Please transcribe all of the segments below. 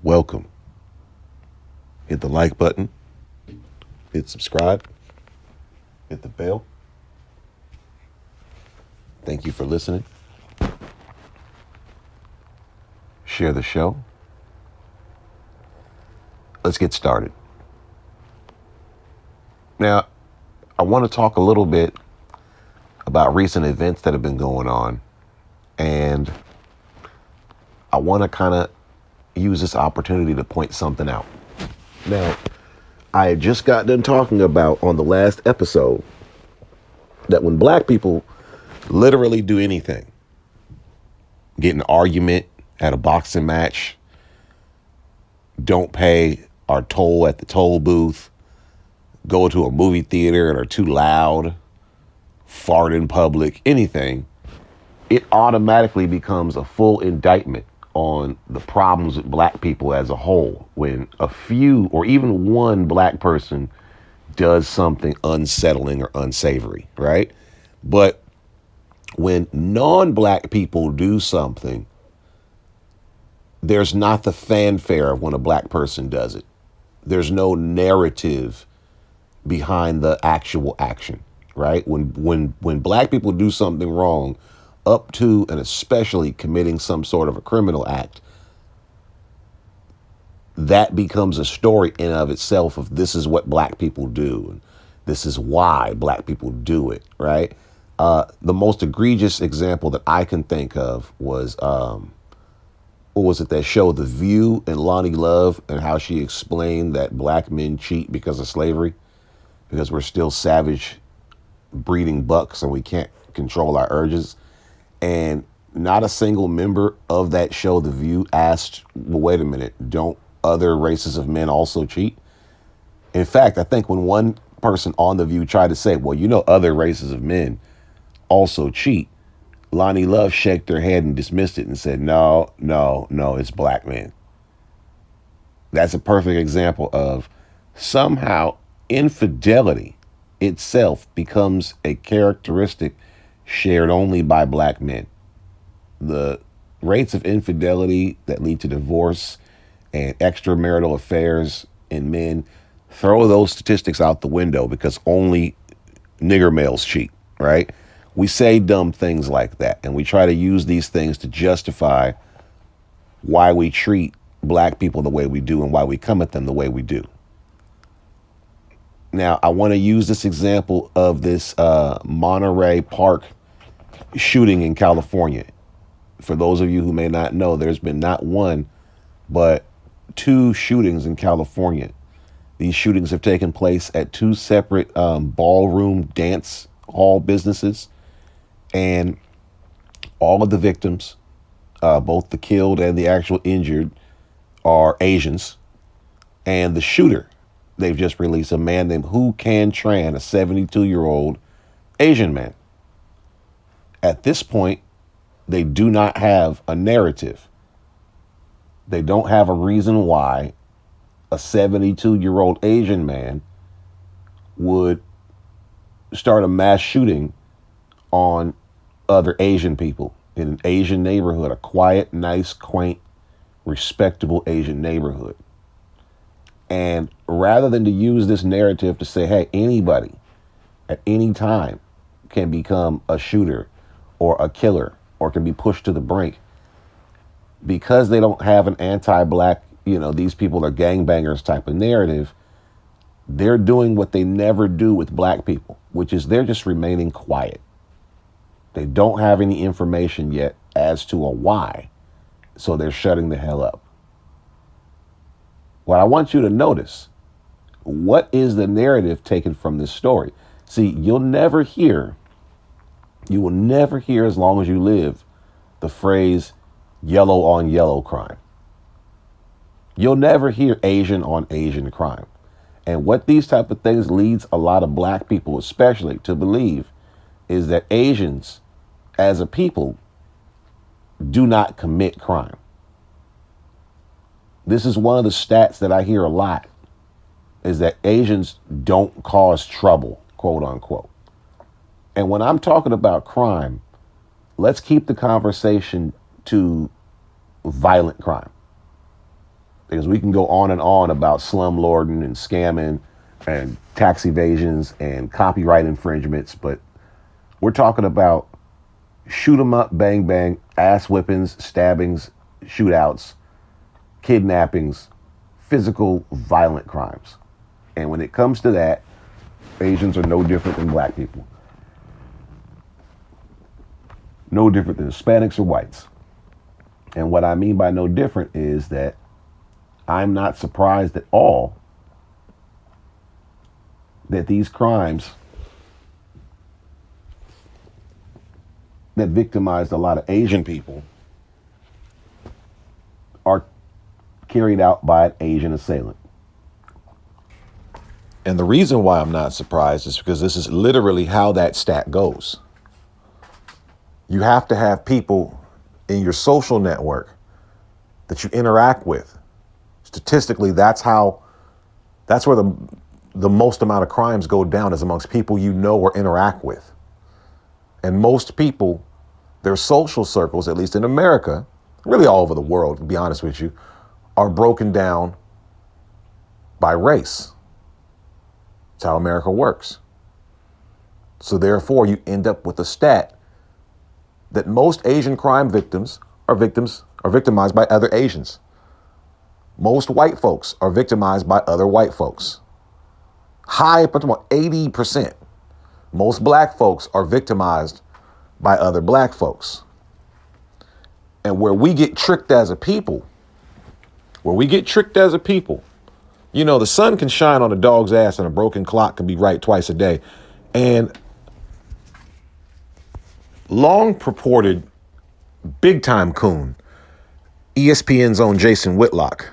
welcome. Hit the like button, hit subscribe, hit the bell. Thank you for listening. Share the show. Let's get started. Now, I want to talk a little bit about recent events that have been going on, and I want to kind of use this opportunity to point something out. Now, I had just got done talking about on the last episode that when black people literally do anything, get in an argument at a boxing match, don't pay our toll at the toll booth, go to a movie theater and are too loud, fart in public, anything, it automatically becomes a full indictment on the problems with black people as a whole. When a few or even one black person does something unsettling or unsavory, right? But when non-black people do something, there's not the fanfare of when a black person does it. There's no narrative behind the actual action, right? When black people do something wrong, up to and especially committing some sort of a criminal act, that becomes a story in of itself of this is what black people do, and this is why black people do it, right? The most egregious example that I can think of was, what was it, that show The View, and Lonnie Love, and how she explained that black men cheat because of slavery, because we're still savage breeding bucks and we can't control our urges. And not a single member of that show, The View, asked, well, wait a minute, don't other races of men also cheat? In fact, I think when one person on The View tried to say, well, other races of men also cheat, Lonnie Love shook her head and dismissed it and said, no, it's black men. That's a perfect example of somehow infidelity itself becomes a characteristic shared only by black men. The rates of infidelity that lead to divorce and extramarital affairs in men, throw those statistics out the window because only nigger males cheat, right? We say dumb things like that, and we try to use these things to justify why we treat black people the way we do and why we come at them the way we do. Now, I want to use this example of this Monterey Park shooting in California. For those of you who may not know, there's been not one, but two shootings in California. These shootings have taken place at two separate ballroom dance hall businesses. And all of the victims, both the killed and the actual injured, are Asians. And the shooter, they've just released, a man named Hu Can Tran, a 72-year-old Asian man. At this point, they do not have a narrative. They don't have a reason why a 72-year-old Asian man would start a mass shooting on other Asian people in an Asian neighborhood, a quiet, nice, quaint, respectable Asian neighborhood. And rather than to use this narrative to say, hey, anybody at any time can become a shooter or a killer or can be pushed to the brink, because they don't have an anti-black, these people are gangbangers type of narrative, they're doing what they never do with black people, which is they're just remaining quiet. They don't have any information yet as to a why, so they're shutting the hell up. What I want you to notice, what is the narrative taken from this story? See, you will never hear as long as you live the phrase yellow on yellow crime. You'll never hear Asian on Asian crime. And what these type of things leads a lot of black people especially to believe is that Asians as a people do not commit crime. This is one of the stats that I hear a lot, is that Asians don't cause trouble, quote unquote. And when I'm talking about crime, let's keep the conversation to violent crime. Because we can go on about slumlording and scamming and tax evasions and copyright infringements, but we're talking about shoot 'em up, bang bang, ass whippings, stabbings, shootouts, kidnappings, physical violent crimes. And when it comes to that, Asians are no different than black people. No different than Hispanics or whites. And what I mean by no different is that I'm not surprised at all that these crimes that victimized a lot of Asian people are carried out by an Asian assailant. And the reason why I'm not surprised is because this is literally how that stat goes. You have to have people in your social network that you interact with. Statistically, that's where the most amount of crimes go down, is amongst people you know or interact with. And most people, their social circles, at least in America, really all over the world, to be honest with you, are broken down by race. That's how America works. So therefore, you end up with a stat that most Asian crime victims are victimized by other Asians. Most white folks are victimized by other white folks. High up to 80%. Most black folks are victimized by other black folks. And where we get tricked as a people, you know, the sun can shine on a dog's ass and a broken clock can be right twice a day. And long purported big time coon, ESPN's own Jason Whitlock.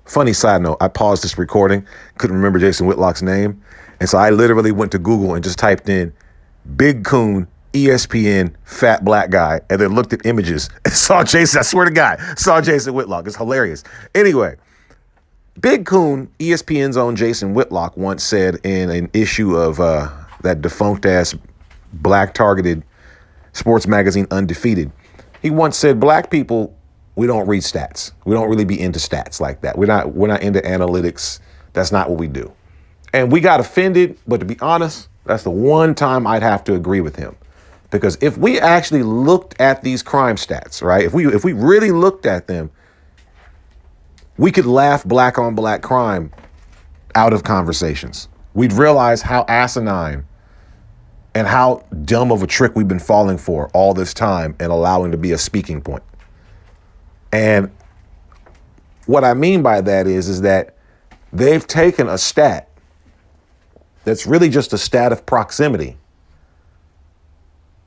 Funny side note, I paused this recording, couldn't remember Jason Whitlock's name. And so I literally went to Google and just typed in big coon, ESPN, fat black guy, and then looked at images and saw Jason, I swear to God, saw Jason Whitlock. It's hilarious. Anyway, big coon, ESPN's own Jason Whitlock once said in an issue of that defunct ass black targeted sports magazine Undefeated, he once said, black people, we don't read stats. We don't really be into stats like that. We're not into analytics. That's not what we do. And we got offended, but to be honest, that's the one time I'd have to agree with him. Because if we actually looked at these crime stats, right? If we really looked at them, we could laugh black on black crime out of conversations. We'd realize how asinine and how dumb of a trick we've been falling for all this time and allowing to be a speaking point. And what I mean by that is that they've taken a stat that's really just a stat of proximity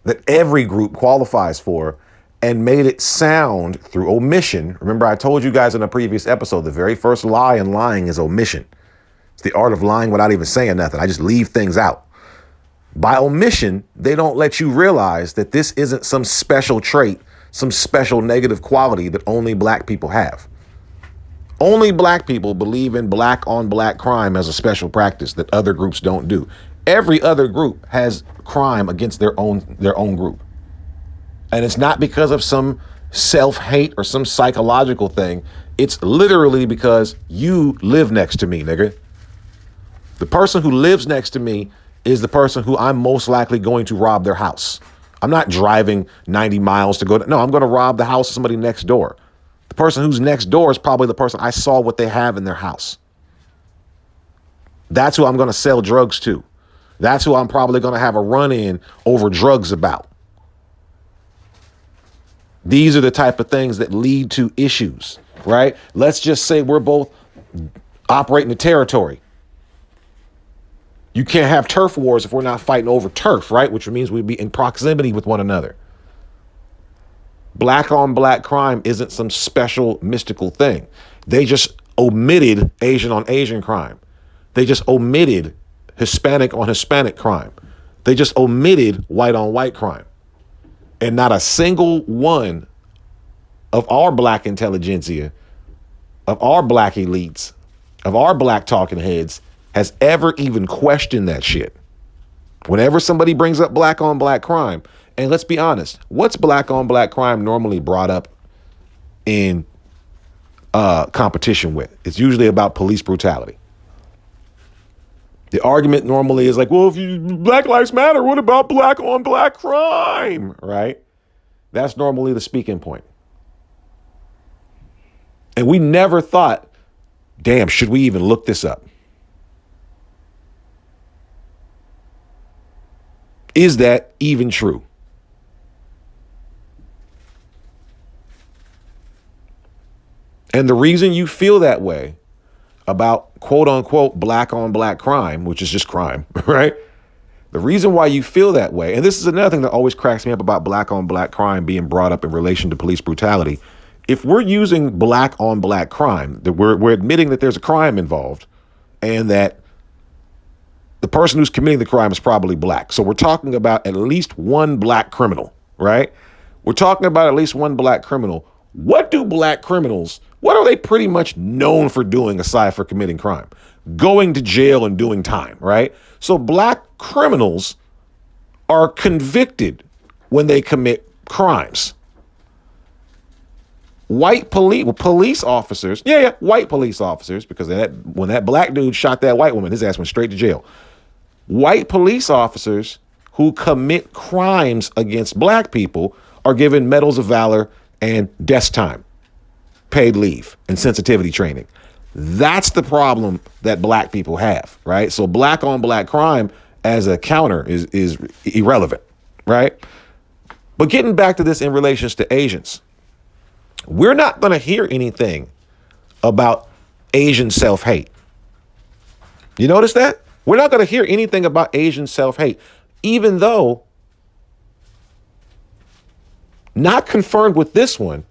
that every group qualifies for and made it sound through omission. Remember, I told you guys in a previous episode, the very first lie in lying is omission. It's the art of lying without even saying nothing. I just leave things out. By omission, they don't let you realize that this isn't some special trait, some special negative quality that only black people have. Only black people believe in black on black crime as a special practice that other groups don't do. Every other group has crime against their own group. And it's not because of some self-hate or some psychological thing. It's literally because you live next to me, nigga. The person who lives next to me is the person who I'm most likely going to rob their house. I'm not driving 90 miles to go to, no, I'm going to rob the house of somebody next door. The person who's next door is probably the person I saw what they have in their house. That's who I'm going to sell drugs to. That's who I'm probably going to have a run-in over drugs about. These are the type of things that lead to issues, right? Let's just say we're both operating the territory. You can't have turf wars if we're not fighting over turf, right? Which means we'd be in proximity with one another. Black on black crime isn't some special mystical thing. They just omitted Asian on Asian crime. They just omitted Hispanic on Hispanic crime. They just omitted white on white crime. And not a single one of our black intelligentsia, of our black elites, of our black talking heads has ever even questioned that shit. Whenever somebody brings up black on black crime, and let's be honest, what's black on black crime normally brought up in competition with. It's usually about police brutality. The argument normally is like, well, if Black Lives Matter, what about black on black crime? Right? That's normally the speaking point. And we never thought, damn, should we even look this up? Is that even true? And the reason you feel that way about quote unquote black on black crime, which is just crime, right? The reason why you feel that way, and this is another thing that always cracks me up about black on black crime being brought up in relation to police brutality. If we're using black on black crime, that we're admitting that there's a crime involved and that the person who's committing the crime is probably black. So we're talking about at least one black criminal, right? We're talking about at least one black criminal. What are they pretty much known for doing aside for committing crime? Going to jail and doing time, right? So black criminals are convicted when they commit crimes. White police officers, white police officers, because when that black dude shot that white woman, his ass went straight to jail. White police officers who commit crimes against black people are given medals of valor and desk time, paid leave, and sensitivity training. That's the problem that black people have, right? So black on black crime as a counter is irrelevant, right? But getting back to this in relations to Asians, we're not going to hear anything about Asian self-hate. You notice that? We're not going to hear anything about Asian self-hate, even though not confirmed with this one,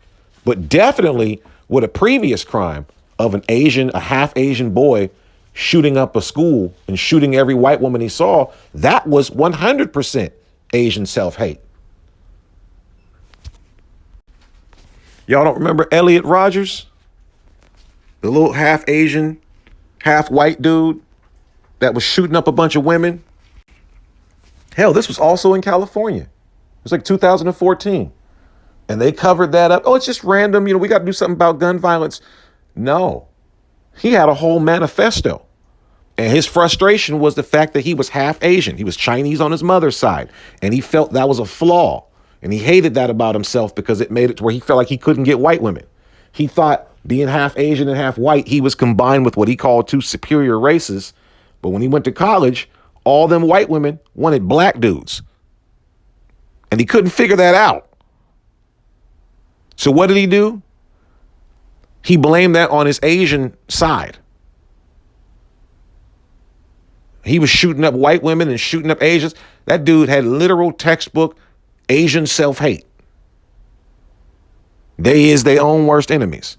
but definitely with a previous crime of a half Asian boy shooting up a school and shooting every white woman he saw. That was 100% Asian self-hate. Y'all don't remember Elliot Rogers? The little half Asian, half white dude that was shooting up a bunch of women? Hell, this was also in California. It was like 2014. And they covered that up. Oh, it's just random. We got to do something about gun violence. No, he had a whole manifesto. And his frustration was the fact that he was half Asian. He was Chinese on his mother's side. And he felt that was a flaw. And he hated that about himself because it made it to where he felt like he couldn't get white women. He thought being half Asian and half white, he was combined with what he called two superior races. But when he went to college, all them white women wanted black dudes. And he couldn't figure that out. So what did he do? He blamed that on his Asian side. He was shooting up white women and shooting up Asians. That dude had literal textbook Asian self-hate. They is their own worst enemies.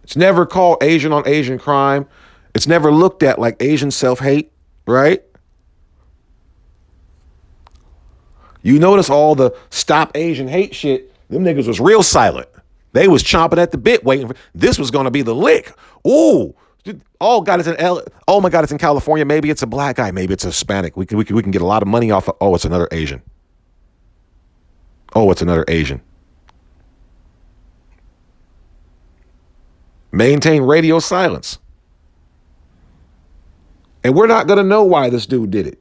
It's never called Asian on Asian crime. It's never looked at like Asian self-hate, right? You notice all the stop Asian hate shit, them niggas was real silent. They was chomping at the bit waiting for this was going to be the lick. Ooh. Oh God, oh my God, it's in California. Maybe it's a black guy. Maybe it's a Hispanic. We can get a lot of money off of. Oh, it's another Asian. Oh, it's another Asian. Maintain radio silence. And we're not going to know why this dude did it.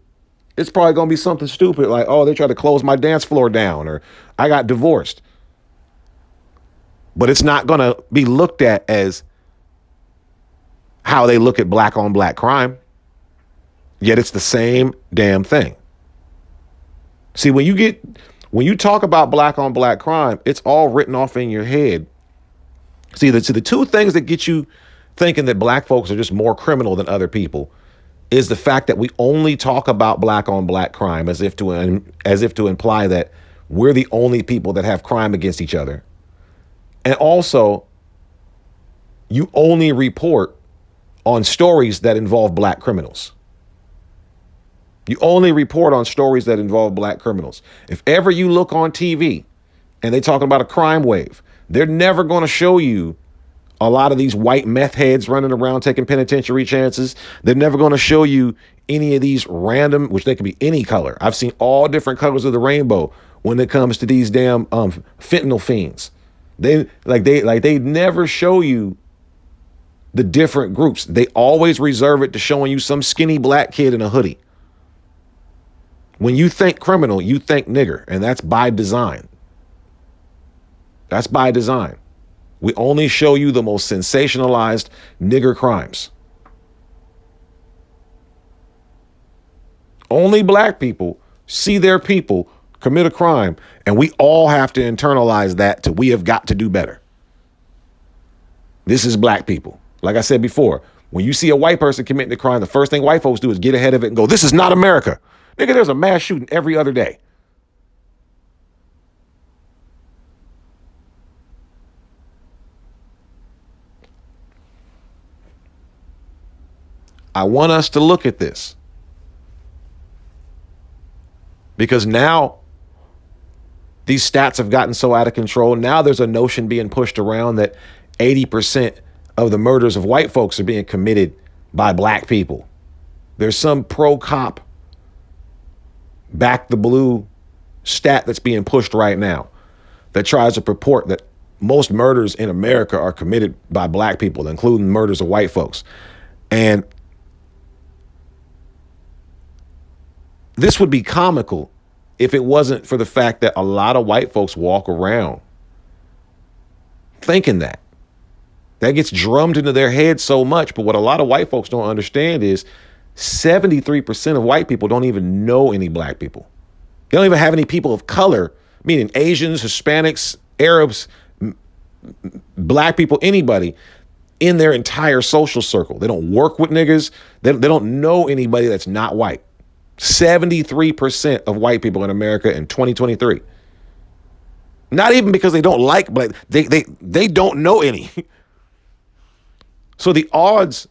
It's probably going to be something stupid like, oh, they tried to close my dance floor down or I got divorced. But it's not going to be looked at as how they look at black on black crime. Yet it's the same damn thing. See, when you talk about black on black crime, it's all written off in your head. See, the two things that get you thinking that black folks are just more criminal than other people is the fact that we only talk about black on black crime as if to imply that we're the only people that have crime against each other. And also, you only report on stories that involve black criminals. You only report on stories that involve black criminals. If ever you look on TV and they talking about a crime wave, they're never going to show you a lot of these white meth heads running around taking penitentiary chances. They're never going to show you any of these random, which they could be any color. I've seen all different colors of the rainbow when it comes to these damn fentanyl fiends. They never show you the different groups. They always reserve it to showing you some skinny black kid in a hoodie. When you think criminal, you think nigger, and that's by design. That's by design. We only show you the most sensationalized nigger crimes. Only black people see their people commit a crime, and we all have to internalize that we have got to do better. This is black people. Like I said before, when you see a white person committing a crime, the first thing white folks do is get ahead of it and go, this is not America. Nigga, there's a mass shooting every other day. I want us to look at this because now these stats have gotten so out of control. Now there's a notion being pushed around that 80% of the murders of white folks are being committed by black people. There's some pro-cop, back the blue stat that's being pushed right now that tries to purport that most murders in America are committed by black people, including murders of white folks. And this would be comical if it wasn't for the fact that a lot of white folks walk around thinking that. That gets drummed into their head so much. But what a lot of white folks don't understand is 73% of white people don't even know any black people. They don't even have any people of color, meaning Asians, Hispanics, Arabs, black people, anybody in their entire social circle. They don't work with niggas. They don't know anybody that's not white. 73% of white people in America in 2023. Not even because they don't like black, they don't know any. So the odds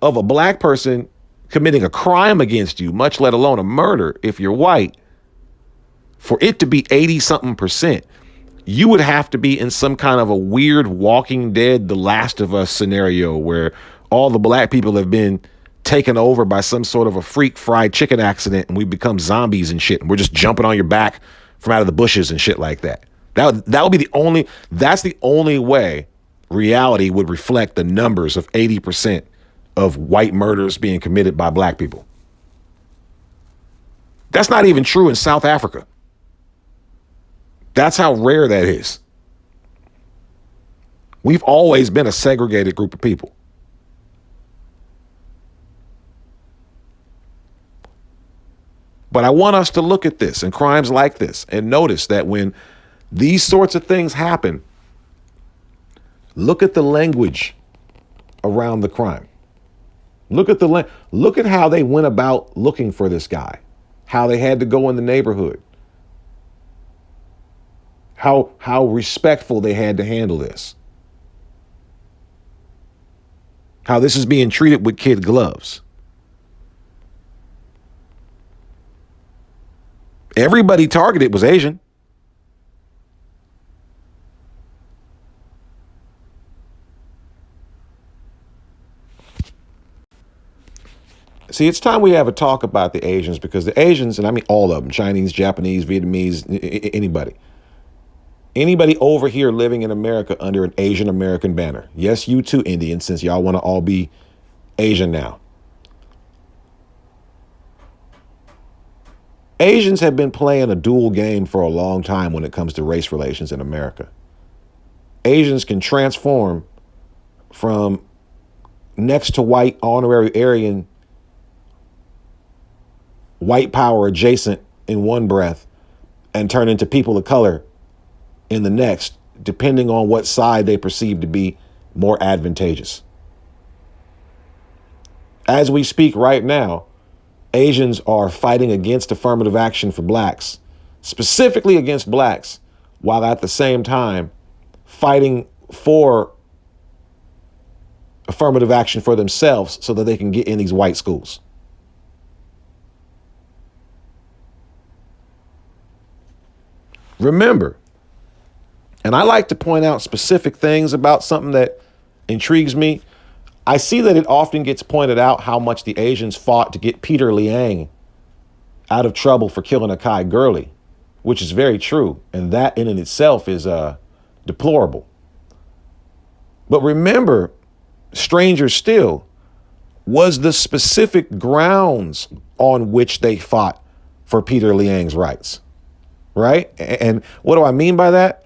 of a black person committing a crime against you, much let alone a murder, if you're white, for it to be 80-something%, you would have to be in some kind of a weird Walking Dead, The Last of Us scenario where all the black people have been taken over by some sort of a freak fried chicken accident and we become zombies and shit. And we're just jumping on your back from out of the bushes and shit like that. That would be that's the only way reality would reflect the numbers of 80% of white murders being committed by black people. That's not even true in South Africa. That's how rare that is. We've always been a segregated group of people. But I want us to look at this and crimes like this and notice that when these sorts of things happen, look at the language around the crime. Look at how they went about looking for this guy, how they had to go in the neighborhood, how respectful they had to handle this, how this is being treated with kid gloves. Everybody targeted was Asian. See, it's time we have a talk about the Asians because the Asians, and I mean all of them, Chinese, Japanese, Vietnamese, anybody over here living in America under an Asian American banner. Yes, you too, Indians, since y'all want to all be Asian now. Asians have been playing a dual game for a long time when it comes to race relations in America. Asians can transform from next to white honorary Aryan, white power adjacent in one breath and turn into people of color in the next, depending on what side they perceive to be more advantageous. As we speak right now, Asians are fighting against affirmative action for blacks, specifically against blacks, while at the same time fighting for affirmative action for themselves so that they can get in these white schools. Remember, and I like to point out specific things about something that intrigues me. I see that it often gets pointed out how much the Asians fought to get Peter Liang out of trouble for killing Akai Gurley, which is very true. And that in and itself is Deplorable. But remember, stranger still was the specific grounds on which they fought for Peter Liang's rights, right? And what do I mean by that?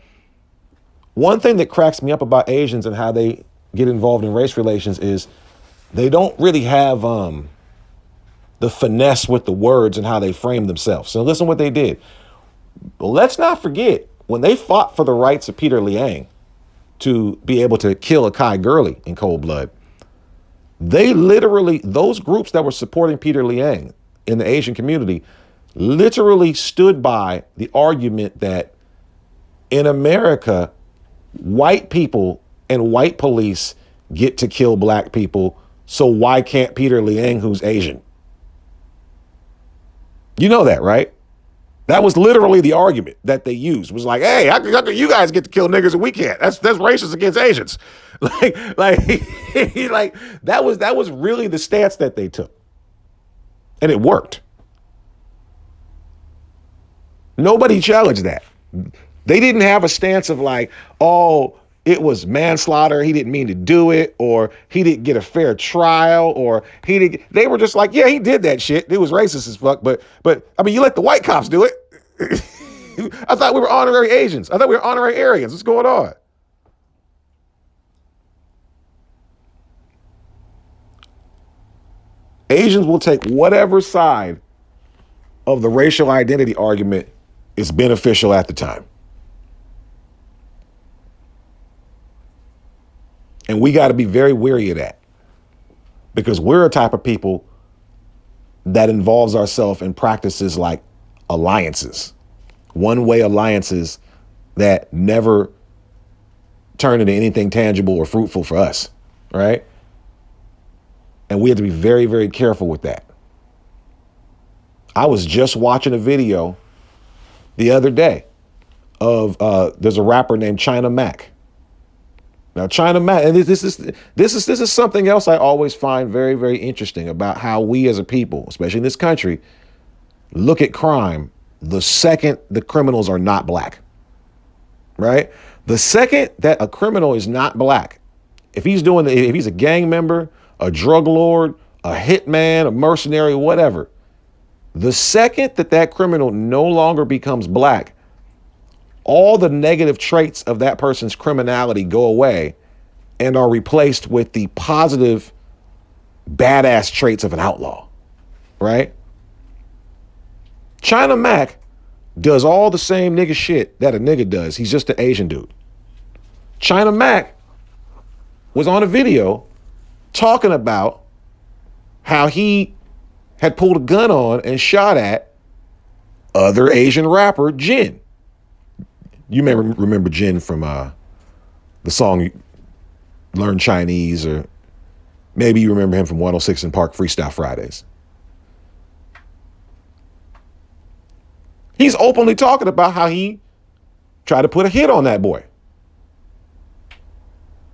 One thing that cracks me up about Asians and how they get involved in race relations is they don't really have the finesse with the words and how they frame themselves. So listen what they did. But let's not forget, when they fought for the rights of Peter Liang to be able to kill Akai Gurley in cold blood, they literally, those groups that were supporting Peter Liang in the Asian community, literally stood by the argument that in America, white people and white police get to kill black people, so why can't Peter Liang, who's Asian? You know that, right? That was literally the argument that they used. Was like, hey, how can you guys get to kill niggas and we can't? That's racist against Asians. like that was really the stance that they took. And it worked. Nobody challenged that. They didn't have a stance of like, oh, it was manslaughter, he didn't mean to do it, or he didn't get a fair trial, or he didn't. They were just like, yeah, he did that shit. It was racist as fuck, but I mean, you let the white cops do it. I thought we were honorary Asians. I thought we were honorary Aryans. What's going on? Asians will take whatever side of the racial identity argument is beneficial at the time. And we got to be very wary of that, because we're a type of people that involves ourselves in practices like alliances, one-way alliances that never turn into anything tangible or fruitful for us, right? And we have to be very, very careful with that. I was just watching a video the other day of there's a rapper named China Mac. Now, China Mac, and this is something else I always find very, very interesting about how we as a people, especially in this country, look at crime the second the criminals are not black, right? The second that a criminal is not black, if he's a gang member, a drug lord, a hitman, a mercenary, whatever, the second that criminal no longer becomes black, all the negative traits of that person's criminality go away and are replaced with the positive, badass traits of an outlaw, right? China Mac does all the same nigga shit that a nigga does. He's just an Asian dude. China Mac was on a video talking about how he had pulled a gun on and shot at other Asian rapper Jin. You may remember Jin from the song Learn Chinese, or maybe you remember him from 106 and Park Freestyle Fridays. He's openly talking about how he tried to put a hit on that boy.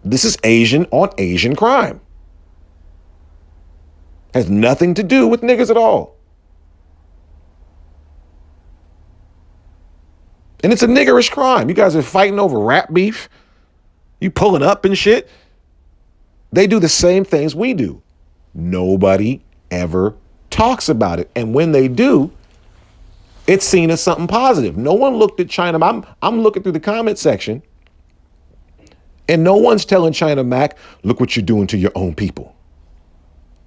This is Asian on Asian crime. Has nothing to do with niggas at all. And it's a niggerish crime. You guys are fighting over rap beef. You pulling up and shit. They do the same things we do. Nobody ever talks about it. And when they do, it's seen as something positive. No one looked at China. I'm looking through the comment section, and no one's telling China Mac, look what you're doing to your own people.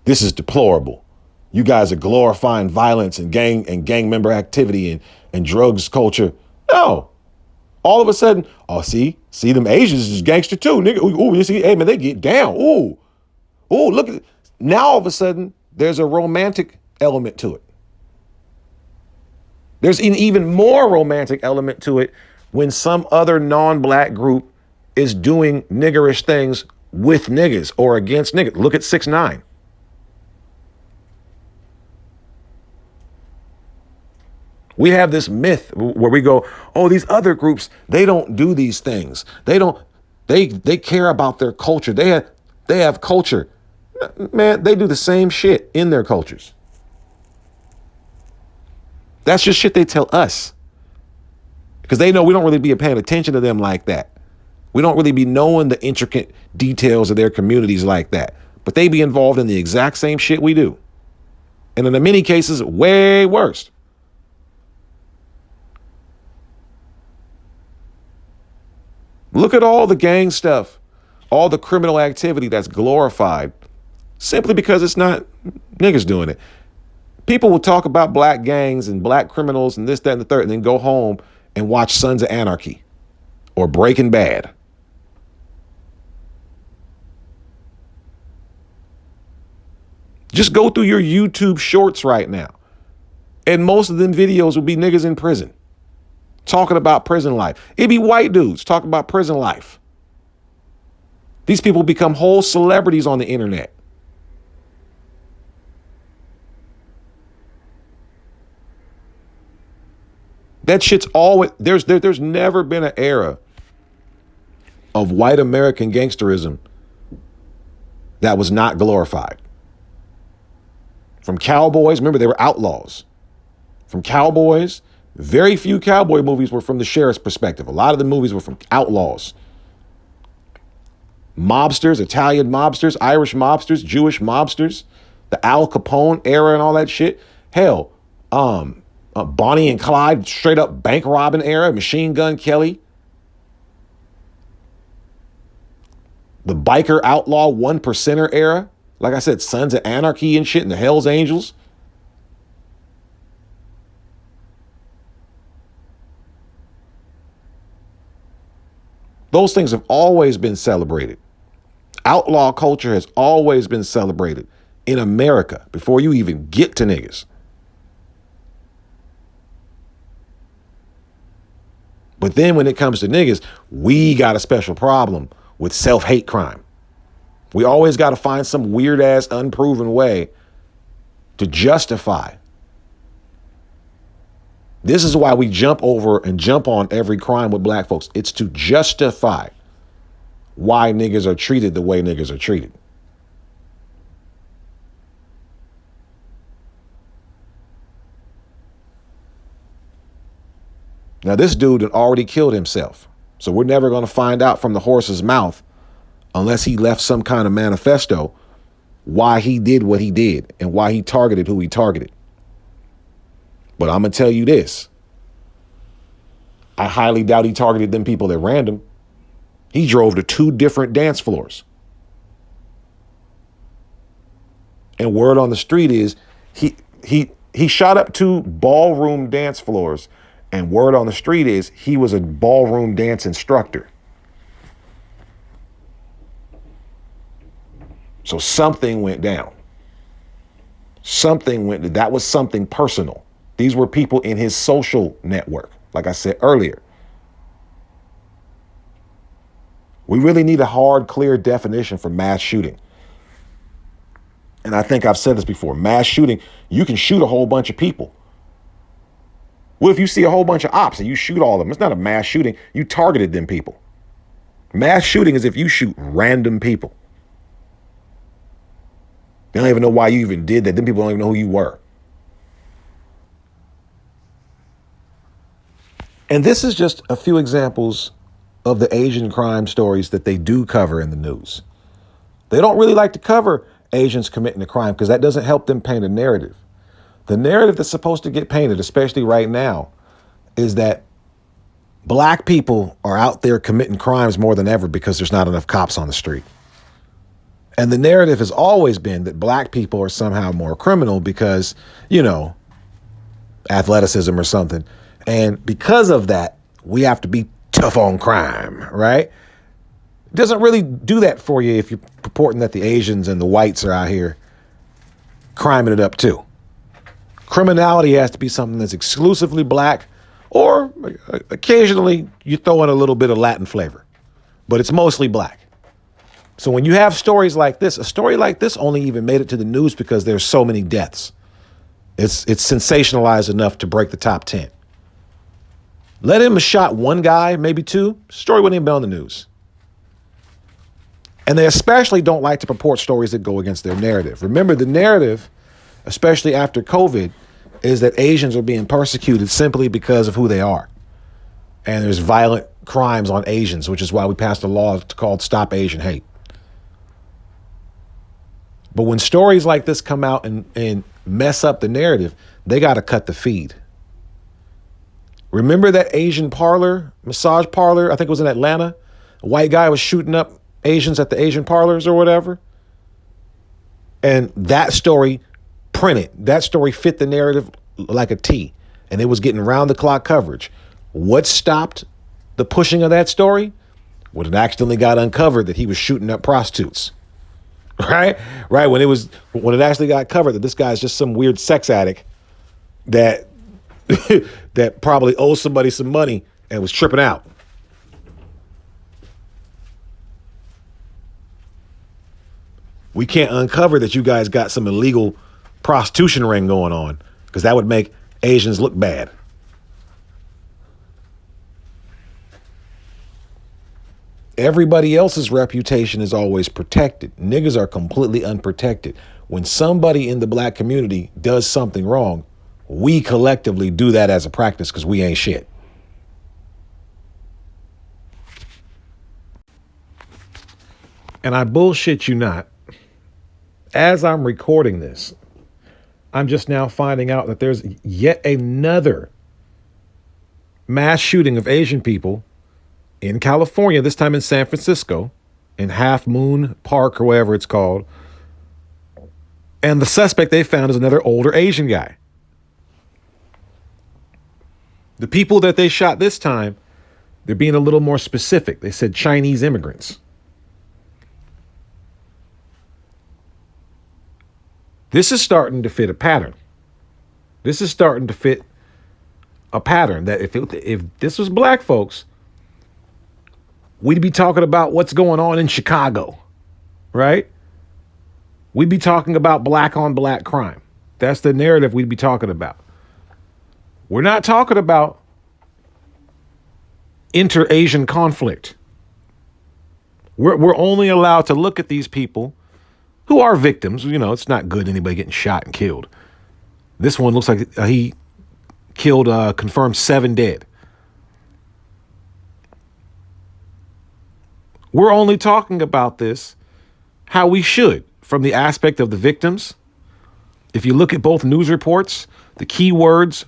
This is deplorable. You guys are glorifying violence and gang member activity and drugs culture. No. All of a sudden, oh, see them Asians is gangster too, nigga. Ooh, you see, hey man, they get down. Ooh, look at it. Now all of a sudden, there's a romantic element to it. There's an even more romantic element to it when some other non-black group is doing niggerish things with niggas or against niggas. Look at 6ix9ine. We have this myth where we go, oh, these other groups, they don't do these things. They care about their culture. They have culture. Man, they do the same shit in their cultures. That's just shit they tell us, because they know we don't really be paying attention to them like that. We don't really be knowing the intricate details of their communities like that. But they be involved in the exact same shit we do. And in many cases, way worse. Look at all the gang stuff, all the criminal activity that's glorified simply because it's not niggas doing it. People will talk about black gangs and black criminals and this, that, and the third, and then go home and watch Sons of Anarchy or Breaking Bad. Just go through your YouTube shorts right now. And most of them videos will be niggas in prison talking about prison life. It'd be white dudes talking about prison life. These people become whole celebrities on the internet. That shit's always, there's never been an era of white American gangsterism that was not glorified. From cowboys, remember they were outlaws. From cowboys, very few cowboy movies were from the sheriff's perspective. A lot of the movies were from outlaws. Mobsters, Italian mobsters, Irish mobsters, Jewish mobsters, the Al Capone era and all that shit. Hell, Bonnie and Clyde, straight up bank robbing era, Machine Gun Kelly. The biker outlaw 1%er era. Like I said, Sons of Anarchy and shit and the Hells Angels. Those things have always been celebrated. Outlaw culture has always been celebrated in America before you even get to niggas. But then when it comes to niggas, we got a special problem with self-hate crime. We always got to find some weird ass unproven way to justify. This is why we jump over and jump on every crime with black folks. It's to justify why niggas are treated the way niggas are treated. Now, this dude had already killed himself. So we're never going to find out from the horse's mouth unless he left some kind of manifesto why he did what he did and why he targeted who he targeted. But I'm going to tell you this. I highly doubt he targeted them people at random. He drove to 2 different dance floors. And word on the street is he shot up 2 ballroom dance floors. And word on the street is he was a ballroom dance instructor. So something went down. That was something personal. These were people in his social network, like I said earlier. We really need a hard, clear definition for mass shooting. And I think I've said this before. Mass shooting, you can shoot a whole bunch of people. What if you see a whole bunch of ops and you shoot all of them? It's not a mass shooting. You targeted them people. Mass shooting is if you shoot random people. They don't even know why you even did that. Them people don't even know who you were. And this is just a few examples of the Asian crime stories that they do cover in the news. They don't really like to cover Asians committing a crime because that doesn't help them paint a narrative. The narrative that's supposed to get painted, especially right now, is that black people are out there committing crimes more than ever because there's not enough cops on the street. And the narrative has always been that black people are somehow more criminal because, athleticism or something. And because of that, we have to be tough on crime, right? It doesn't really do that for you if you're purporting that the Asians and the whites are out here criming it up too. Criminality has to be something that's exclusively black, or occasionally you throw in a little bit of Latin flavor, but it's mostly black. So when you have stories like this, a story like this only even made it to the news because there's so many deaths. It's sensationalized enough to break the top 10. Let him have shot one guy, maybe 2, story wouldn't even be on the news. And they especially don't like to purport stories that go against their narrative. Remember, the narrative, especially after COVID, is that Asians are being persecuted simply because of who they are. And there's violent crimes on Asians, which is why we passed a law called Stop Asian Hate. But when stories like this come out and mess up the narrative, they got to cut the feed. Remember that Asian parlor, massage parlor, I think it was in Atlanta? A white guy was shooting up Asians at the Asian parlors or whatever. And that story printed. That story fit the narrative like a T. And it was getting round the clock coverage. What stopped the pushing of that story? When it accidentally got uncovered that he was shooting up prostitutes. Right? When it actually got covered that this guy's just some weird sex addict that that probably owes somebody some money and was tripping out. We can't uncover that you guys got some illegal prostitution ring going on because that would make Asians look bad. Everybody else's reputation is always protected. Niggas are completely unprotected. When somebody in the black community does something wrong, we collectively do that as a practice because we ain't shit. And I bullshit you not. As I'm recording this, I'm just now finding out that there's yet another mass shooting of Asian people in California, this time in San Francisco, in Half Moon Park or whatever it's called. And the suspect they found is another older Asian guy. The people that they shot this time, they're being a little more specific. They said Chinese immigrants. This is starting to fit a pattern. This is starting to fit a pattern that if this was black folks, we'd be talking about what's going on in Chicago, right? We'd be talking about black on black crime. That's the narrative we'd be talking about. We're not talking about inter-Asian conflict. We're only allowed to look at these people who are victims. You know, it's not good anybody getting shot and killed. This one looks like he killed, confirmed 7 dead. We're only talking about this how we should, from the aspect of the victims. If you look at both news reports, the key words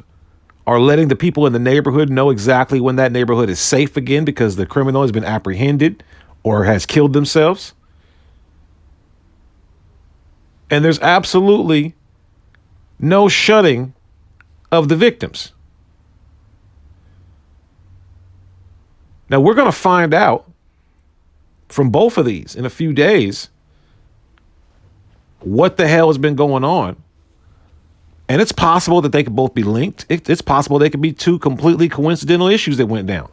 are letting the people in the neighborhood know exactly when that neighborhood is safe again because the criminal has been apprehended or has killed themselves. And there's absolutely no shutting of the victims. Now, we're going to find out from both of these in a few days what the hell has been going on. And it's possible that they could both be linked. It's possible they could be two completely coincidental issues that went down.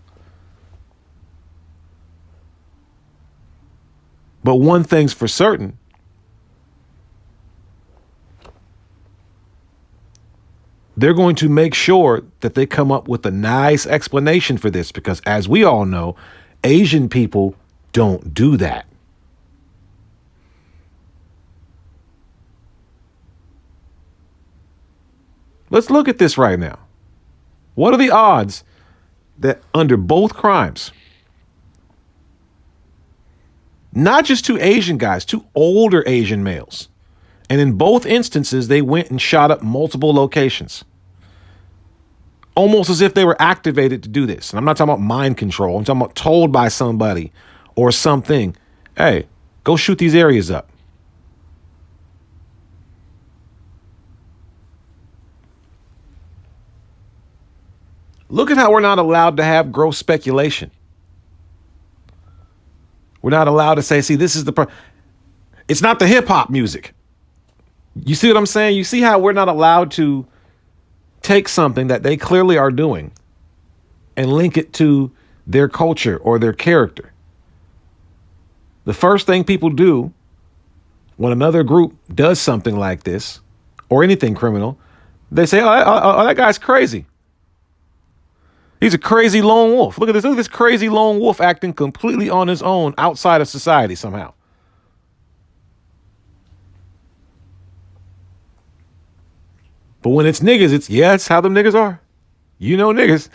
But one thing's for certain. They're going to make sure that they come up with a nice explanation for this because, as we all know, Asian people don't do that. Let's look at this right now. What are the odds that under both crimes, not just two Asian guys, two older Asian males, and in both instances, they went and shot up multiple locations, almost as if they were activated to do this. And I'm not talking about mind control. I'm talking about told by somebody or something, hey, go shoot these areas up. Look at how we're not allowed to have gross speculation. We're not allowed to say, see, this is it's not the hip hop music. You see what I'm saying? You see how we're not allowed to take something that they clearly are doing and link it to their culture or their character. The first thing people do when another group does something like this or anything criminal, they say, oh, that guy's crazy. He's a crazy lone wolf. Look at this crazy lone wolf acting completely on his own outside of society somehow. But when it's niggas, it's how them niggas are. You know niggas.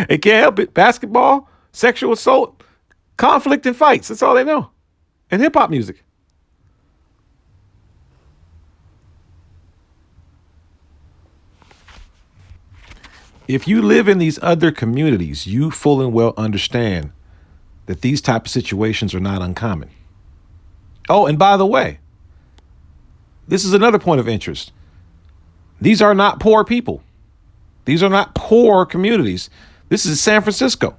They can't help it. Basketball, sexual assault, conflict, and fights. That's all they know. And hip hop music. If you live in these other communities, you full and well understand that these type of situations are not uncommon. Oh, and by the way, this is another point of interest. These are not poor people. These are not poor communities. This is San Francisco.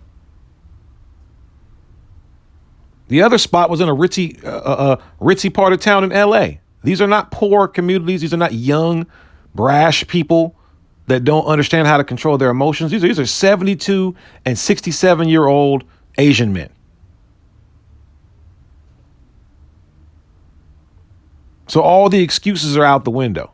The other spot was in a ritzy part of town in LA. These are not poor communities. These are not young, brash people that don't understand how to control their emotions. These are 72 and 67-year-old Asian men. So all the excuses are out the window.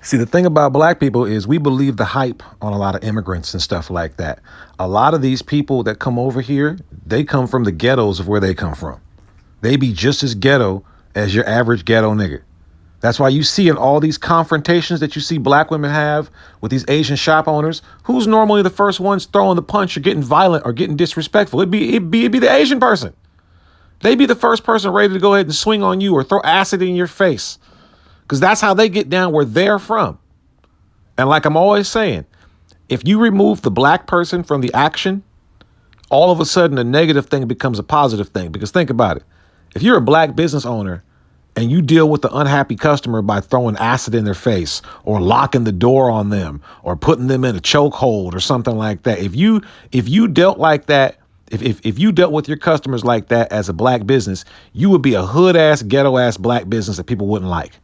See, the thing about black people is we believe the hype on a lot of immigrants and stuff like that. A lot of these people that come over here, they come from the ghettos of where they come from. They be just as ghetto as your average ghetto nigga. That's why you see in all these confrontations that you see black women have with these Asian shop owners, who's normally the first ones throwing the punch or getting violent or getting disrespectful? It'd be the Asian person. They'd be the first person ready to go ahead and swing on you or throw acid in your face, because that's how they get down where they're from. And like I'm always saying, if you remove the black person from the action, all of a sudden a negative thing becomes a positive thing. Because think about it. If you're a black business owner and you deal with the unhappy customer by throwing acid in their face or locking the door on them or putting them in a chokehold or something like that, if you dealt like that, if you dealt with your customers like that as a black business, you would be a hood ass, ghetto ass black business that people wouldn't like.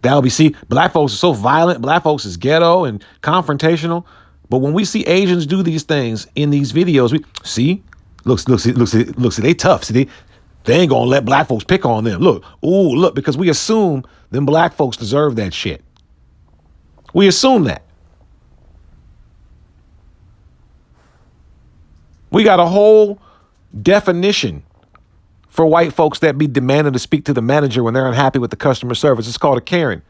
That'll be, see, black folks are so violent. Black folks is ghetto and confrontational. But when we see Asians do these things in these videos, we see, look, they tough. See, they ain't gonna let black folks pick on them. Look, because we assume them black folks deserve that shit. We assume that. We got a whole definition for white folks that be demanding to speak to the manager when they're unhappy with the customer service. It's called a Karen.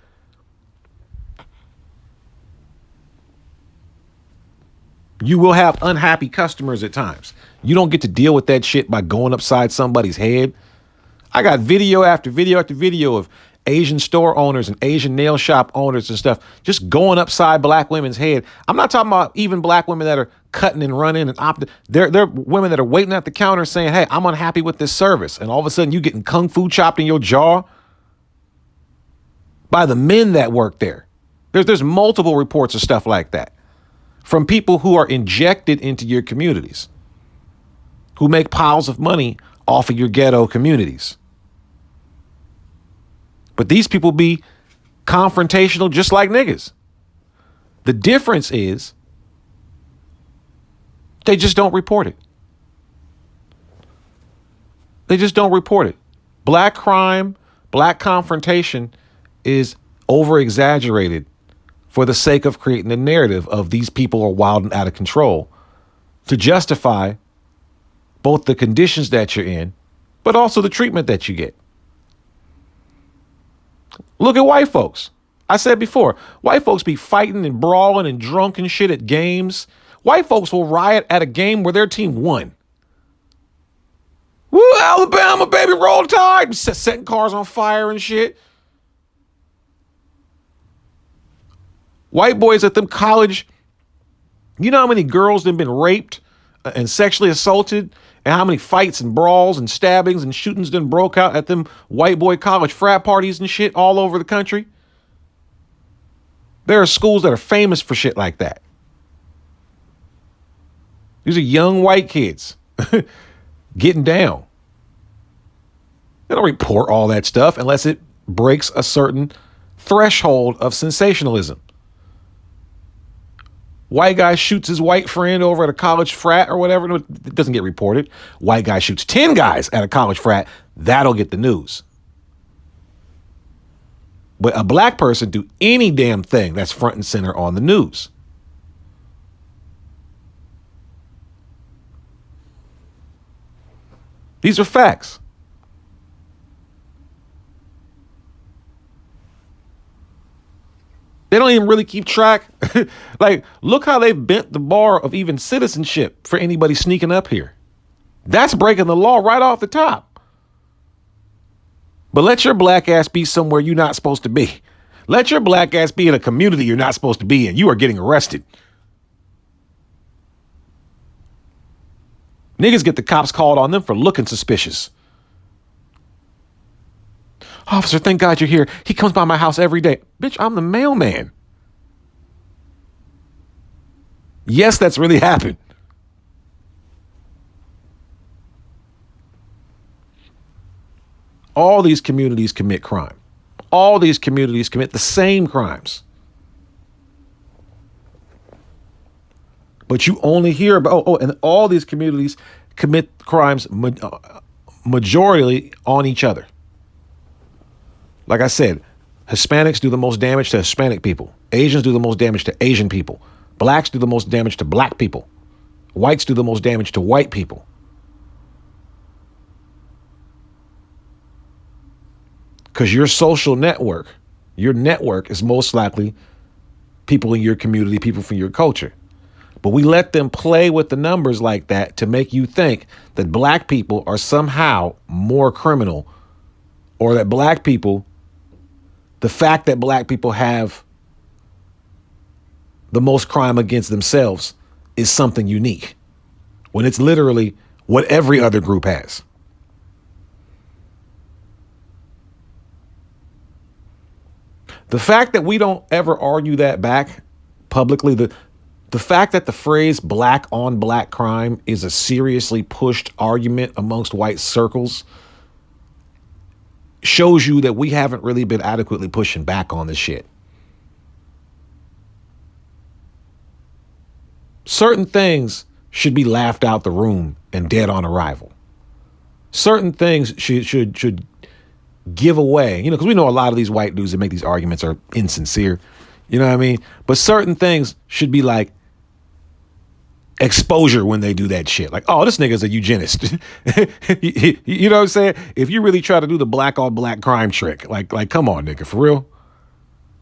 You will have unhappy customers at times. You don't get to deal with that shit by going upside somebody's head. I got video after video after video of Asian store owners and Asian nail shop owners and stuff just going upside black women's head. I'm not talking about even black women that are cutting and running and they're women that are waiting at the counter saying, hey, I'm unhappy with this service. And all of a sudden you getting kung fu chopped in your jaw by the men that work there. There's multiple reports of stuff like that from people who are injected into your communities, who make piles of money off of your ghetto communities. But these people be confrontational just like niggas. The difference is they just don't report it. They just don't report it. Black crime, black confrontation is over exaggerated for the sake of creating a narrative of these people are wild and out of control to justify both the conditions that you're in, but also the treatment that you get. Look at white folks. I said before, white folks be fighting and brawling and drunk and shit at games. White folks will riot at a game where their team won. Woo, Alabama, baby, roll tide. Setting cars on fire and shit. White boys at them college, you know how many girls have been raped and sexually assaulted, and how many fights and brawls and stabbings and shootings done broke out at them white boy college frat parties and shit all over the country? There are schools that are famous for shit like that. These are young white kids getting down. They don't report all that stuff unless it breaks a certain threshold of sensationalism. White guy shoots his white friend over at a college frat or whatever. No, it doesn't get reported. White guy shoots 10 guys at a college frat. That'll get the news. But a black person do any damn thing that's front and center on the news. These are facts. They don't even really keep track. Like, look how they've bent the bar of even citizenship for anybody sneaking up here. That's breaking the law right off the top. But let your black ass be somewhere you're not supposed to be. Let your black ass be in a community you're not supposed to be in. You are getting arrested. Niggas get the cops called on them for looking suspicious. Officer, thank God you're here. He comes by my house every day. Bitch, I'm the mailman. Yes, that's really happened. All these communities commit crime. All these communities commit the same crimes. But you only hear about, and all these communities commit crimes majority on each other. Like I said, Hispanics do the most damage to Hispanic people. Asians do the most damage to Asian people. Blacks do the most damage to black people. Whites do the most damage to white people. Because your social network, your network is most likely people in your community, people from your culture. But we let them play with the numbers like that to make you think that black people are somehow more criminal, or that black people, the fact that black people have the most crime against themselves is something unique, when it's literally what every other group has. The fact that we don't ever argue that back publicly, the fact that the phrase black on black crime is a seriously pushed argument amongst white circles shows you that we haven't really been adequately pushing back on this shit. Certain things should be laughed out the room and dead on arrival. Certain things should give away, because we know a lot of these white dudes that make these arguments are insincere. You know what I mean? But certain things should be like exposure when they do that shit. Like, oh, this nigga's a eugenist. You know what I'm saying? If you really try to do the black on black crime trick, like, come on, nigga, for real?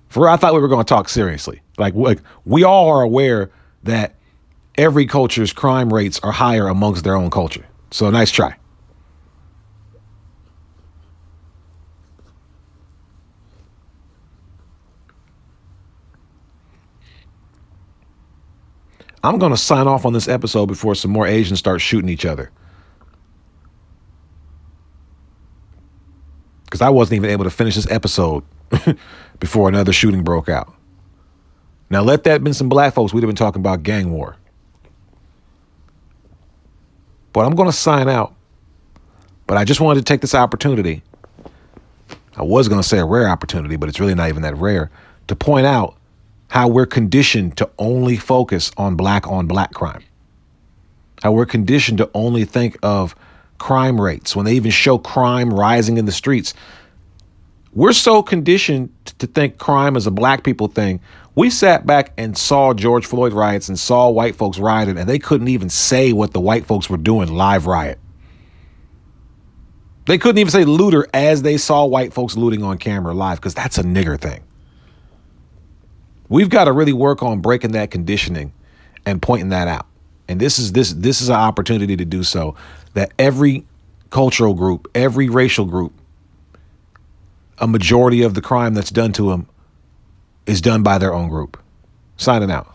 For real, I thought we were going to talk seriously. Like, we all are aware that every culture's crime rates are higher amongst their own culture. So nice try. I'm going to sign off on this episode before some more Asians start shooting each other. Because I wasn't even able to finish this episode before another shooting broke out. Now, let that have been some black folks, we'd have been talking about gang war. But I'm going to sign out. But I just wanted to take this opportunity. I was going to say a rare opportunity, but it's really not even that rare, to point out how we're conditioned to only focus on black crime. How we're conditioned to only think of crime rates when they even show crime rising in the streets. We're so conditioned to think crime is a black people thing. We sat back and saw George Floyd riots and saw white folks rioting, and they couldn't even say what the white folks were doing live riot. They couldn't even say looter as they saw white folks looting on camera live, because that's a nigger thing. We've got to really work on breaking that conditioning and pointing that out. And this is an opportunity to do so, that every cultural group, every racial group, a majority of the crime that's done to them is done by their own group. Signing out.